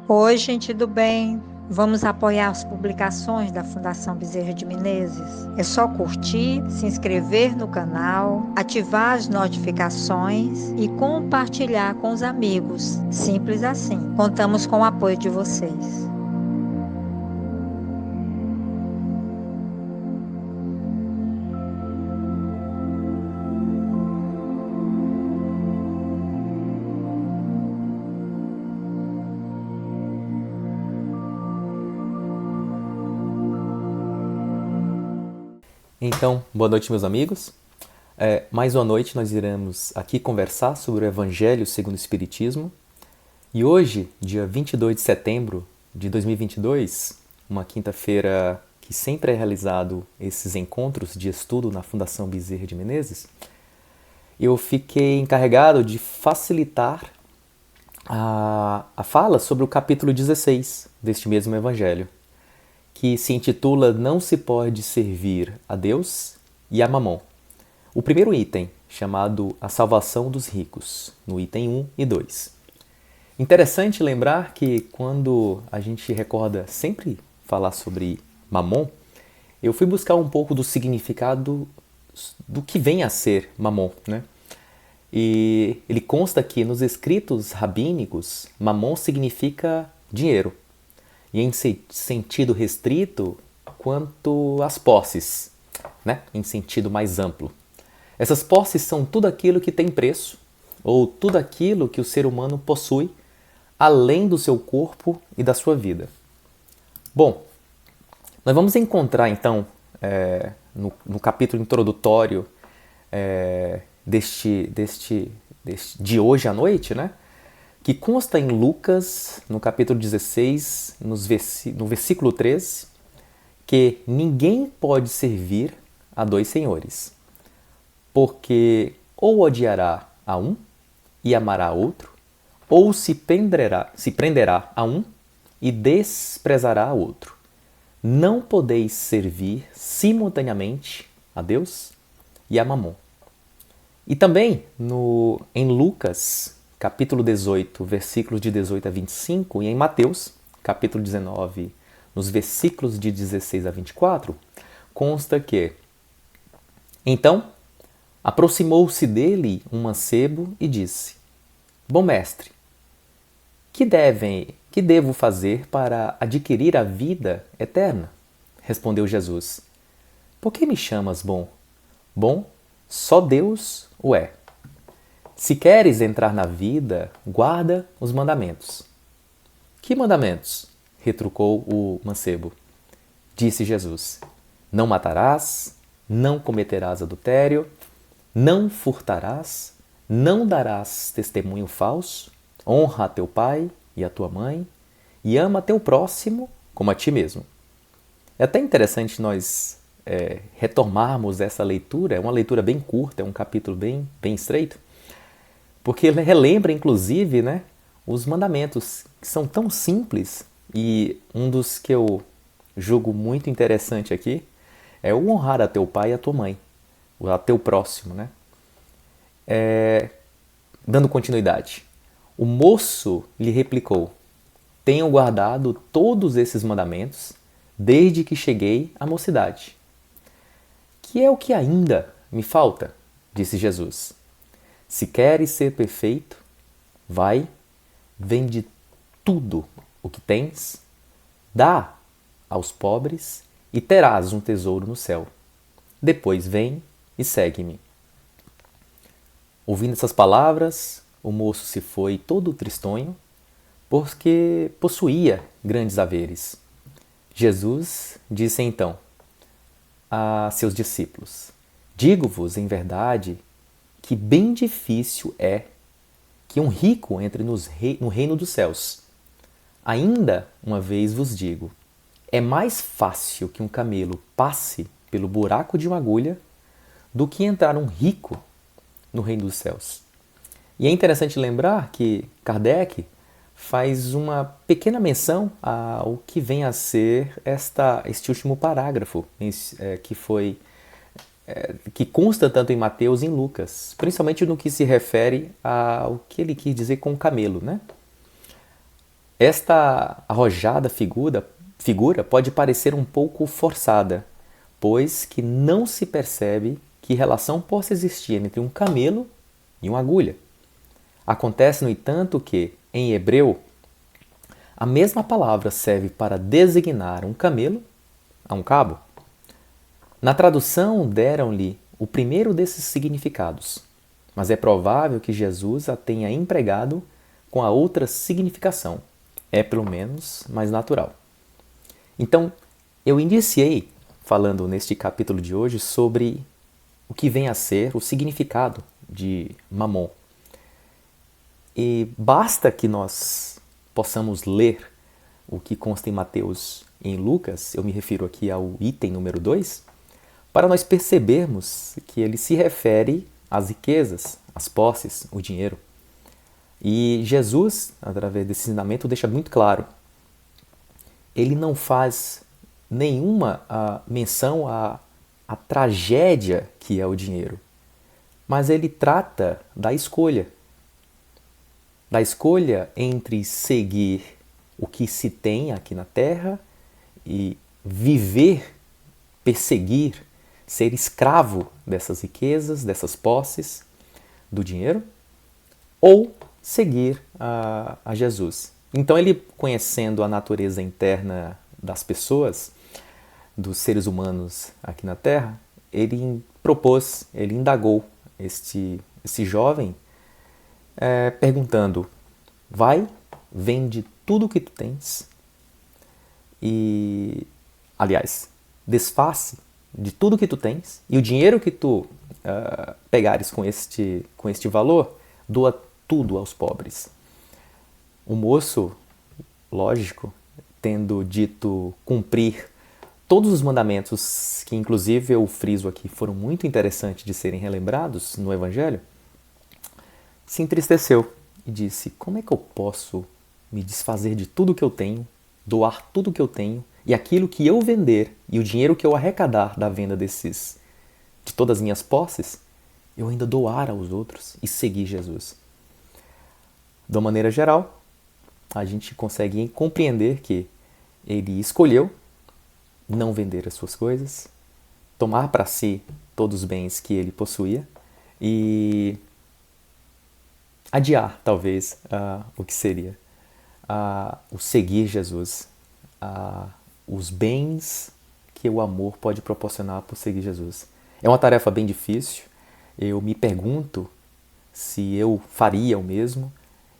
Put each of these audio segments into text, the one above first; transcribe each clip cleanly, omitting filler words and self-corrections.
Oi, gente do bem. Vamos apoiar as publicações da Fundação Bezerra de Menezes? É só curtir, se inscrever no canal, ativar as notificações e compartilhar com os amigos. Simples assim. Contamos com o apoio de vocês. Então, boa noite, meus amigos. Mais uma noite nós iremos aqui conversar sobre o Evangelho segundo o Espiritismo. E hoje, dia 22 de setembro de 2022, uma quinta-feira que sempre é realizado esses encontros de estudo na Fundação Bezerra de Menezes, eu fiquei encarregado de facilitar a fala sobre o capítulo 16 deste mesmo Evangelho, que se intitula Não se pode servir a Deus e a Mamon. O primeiro item, chamado A Salvação dos Ricos, no item 1 e 2. Interessante lembrar que quando a gente recorda sempre falar sobre Mamon, eu fui buscar um pouco do significado do que vem a ser Mamon, né? E ele consta que nos escritos rabínicos, Mamon significa dinheiro, e em sentido restrito quanto às posses, né? Em sentido mais amplo. Essas posses são tudo aquilo que tem preço, ou tudo aquilo que o ser humano possui, além do seu corpo e da sua vida. Bom, nós vamos encontrar então, no capítulo introdutório de hoje à noite, né? Que consta em Lucas, no capítulo 16, no versículo 13, que ninguém pode servir a dois senhores, porque ou odiará a um e amará a outro, ou se prenderá a um e desprezará a outro. Não podeis servir simultaneamente a Deus e a Mamon. E também em Lucas, capítulo 18, versículos de 18 a 25, e em Mateus, capítulo 19, nos versículos de 16 a 24, consta que: Então, aproximou-se dele um mancebo e disse: Bom mestre, que devo fazer para adquirir a vida eterna? Respondeu Jesus: Por que me chamas bom? Bom, só Deus o é. Se queres entrar na vida, guarda os mandamentos. Que mandamentos? Retrucou o mancebo. Disse Jesus: Não matarás, não cometerás adultério, não furtarás, não darás testemunho falso, honra a teu pai e a tua mãe, e ama teu próximo como a ti mesmo. É até interessante nós retomarmos essa leitura, é uma leitura bem curta, é um capítulo bem estreito, porque ele relembra, inclusive, né, os mandamentos, que são tão simples, e um dos que eu julgo muito interessante aqui é o honrar a teu pai e a tua mãe, a teu próximo, né? Dando continuidade, o moço lhe replicou: Tenho guardado todos esses mandamentos desde que cheguei à mocidade. Que é o que ainda me falta? Disse Jesus. Se queres ser perfeito, vai, vende tudo o que tens, dá aos pobres e terás um tesouro no céu. Depois vem e segue-me. Ouvindo essas palavras, o moço se foi todo tristonho, porque possuía grandes haveres. Jesus disse então a seus discípulos: Digo-vos em verdade que bem difícil é que um rico entre no reino dos céus. Ainda uma vez vos digo, é mais fácil que um camelo passe pelo buraco de uma agulha do que entrar um rico no reino dos céus. E é interessante lembrar que Kardec faz uma pequena menção ao que vem a ser este último parágrafo, que consta tanto em Mateus e em Lucas, principalmente no que se refere ao que ele quis dizer com o camelo, né? Esta arrojada figura pode parecer um pouco forçada, pois que não se percebe que relação possa existir entre um camelo e uma agulha. Acontece, no entanto, que, em hebreu, a mesma palavra serve para designar um camelo a um cabo. Na tradução, deram-lhe o primeiro desses significados, mas é provável que Jesus a tenha empregado com a outra significação. É, pelo menos, mais natural. Então, eu iniciei falando neste capítulo de hoje sobre o que vem a ser o significado de Mamon. E basta que nós possamos ler o que consta em Mateus e em Lucas, eu me refiro aqui ao item número 2, para nós percebermos que ele se refere às riquezas, às posses, o dinheiro. E Jesus, através desse ensinamento, deixa muito claro, ele não faz nenhuma menção à tragédia que é o dinheiro, mas ele trata da escolha entre seguir o que se tem aqui na Terra e viver, perseguir, ser escravo dessas riquezas, dessas posses, do dinheiro, ou seguir a Jesus. Então ele, conhecendo a natureza interna das pessoas, dos seres humanos aqui na Terra, ele propôs, ele indagou esse jovem perguntando: vai, vende tudo o que tu tens e, aliás, desface de tudo que tu tens e o dinheiro que tu pegares com este valor, doa tudo aos pobres. O moço, lógico, tendo dito cumprir todos os mandamentos, que inclusive eu friso aqui foram muito interessantes de serem relembrados no Evangelho, se entristeceu e disse: como é que eu posso me desfazer de tudo que eu tenho, doar tudo que eu tenho, e aquilo que eu vender e o dinheiro que eu arrecadar da venda de todas as minhas posses, eu ainda doar aos outros e seguir Jesus? De uma maneira geral, a gente consegue compreender que ele escolheu não vender as suas coisas, tomar para si todos os bens que ele possuía e adiar, talvez, o que seria o seguir Jesus, os bens que o amor pode proporcionar por seguir Jesus. É uma tarefa bem difícil. Eu me pergunto se eu faria o mesmo.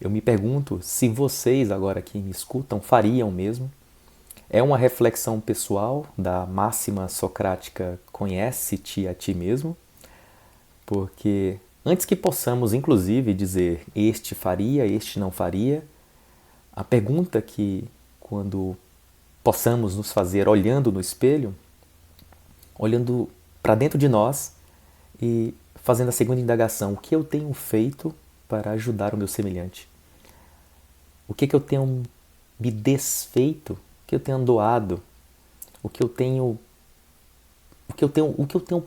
Eu me pergunto se vocês agora que me escutam fariam o mesmo. É uma reflexão pessoal da máxima socrática: conhece-te a ti mesmo, porque antes que possamos, inclusive, dizer este faria, este não faria, a pergunta que, quando possamos nos fazer olhando no espelho, olhando para dentro de nós e fazendo a segunda indagação: o que eu tenho feito para ajudar o meu semelhante? O que eu tenho me desfeito? O que eu tenho doado? O que eu tenho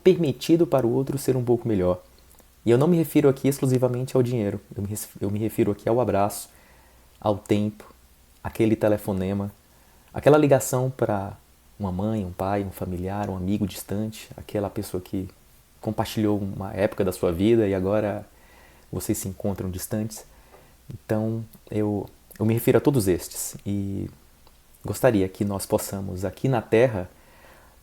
permitido para o outro ser um pouco melhor? E eu não me refiro aqui exclusivamente ao dinheiro. Eu me refiro aqui ao abraço, ao tempo, aquele telefonema, aquela ligação para uma mãe, um pai, um familiar, um amigo distante, aquela pessoa que compartilhou uma época da sua vida e agora vocês se encontram distantes. Então, eu me refiro a todos estes e gostaria que nós possamos, aqui na Terra,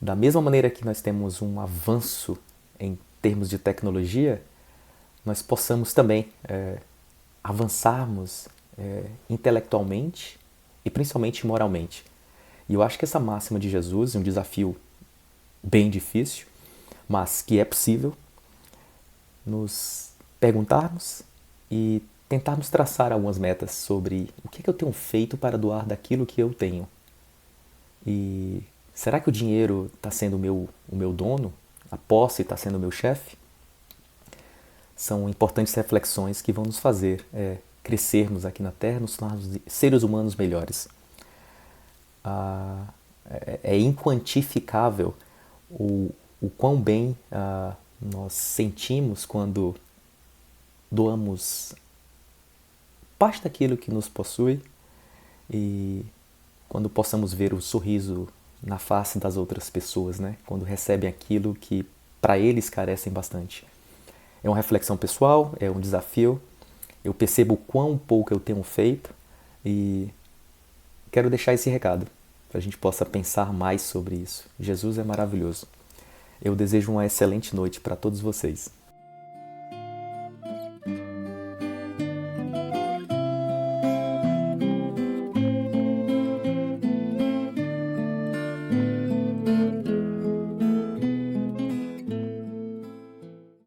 da mesma maneira que nós temos um avanço em termos de tecnologia, nós possamos também avançarmos intelectualmente e principalmente moralmente. E eu acho que essa máxima de Jesus é um desafio bem difícil, mas que é possível nos perguntarmos e tentarmos traçar algumas metas sobre o que eu tenho feito para doar daquilo que eu tenho. E será que o dinheiro está sendo o meu dono? A posse está sendo o meu chefe? São importantes reflexões que vão nos fazer crescermos aqui na Terra, nos tornarmos seres humanos melhores. É inquantificável o quão bem nós sentimos quando doamos parte daquilo que nos possui e quando possamos ver o sorriso na face das outras pessoas, né? Quando recebem aquilo que para eles carecem bastante. É uma reflexão pessoal, é um desafio. Eu percebo o quão pouco eu tenho feito e quero deixar esse recado para a gente possa pensar mais sobre isso. Jesus é maravilhoso. Eu desejo uma excelente noite para todos vocês.